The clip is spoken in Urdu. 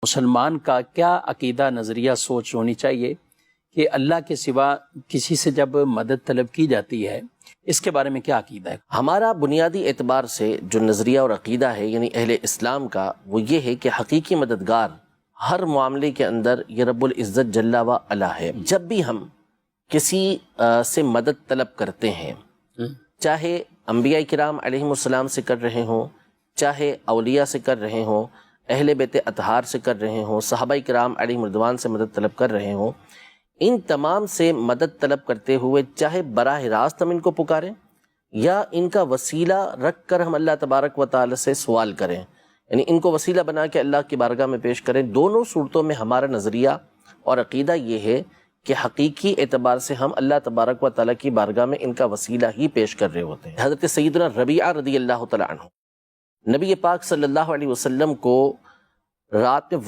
مسلمان کا کیا عقیدہ نظریہ سوچ ہونی چاہیے کہ اللہ کے سوا کسی سے جب مدد طلب کی جاتی ہے، اس کے بارے میں کیا عقیدہ ہے؟ ہمارا بنیادی اعتبار سے جو نظریہ اور عقیدہ ہے یعنی اہل اسلام کا، وہ یہ ہے کہ حقیقی مددگار ہر معاملے کے اندر یہ رب العزت جل و علا ہے۔ جب بھی ہم کسی سے مدد طلب کرتے ہیں، چاہے انبیاء کرام علیہم السلام سے کر رہے ہوں، چاہے اولیاء سے کر رہے ہوں، اہل بیت اطہار سے کر رہے ہوں، صحابہ کرام علیہم رضوان سے مدد طلب کر رہے ہوں، ان تمام سے مدد طلب کرتے ہوئے چاہے براہ راست ہم ان کو پکاریں یا ان کا وسیلہ رکھ کر ہم اللہ تبارک و تعالی سے سوال کریں، یعنی ان کو وسیلہ بنا کے اللہ کی بارگاہ میں پیش کریں، دونوں صورتوں میں ہمارا نظریہ اور عقیدہ یہ ہے کہ حقیقی اعتبار سے ہم اللہ تبارک و تعالیٰ کی بارگاہ میں ان کا وسیلہ ہی پیش کر رہے ہوتے ہیں۔ حضرت سیدنا ربیعہ رضی اللہ تعالیٰ عنہ، نبی پاک صلی اللہ علیہ وسلم کو رات میں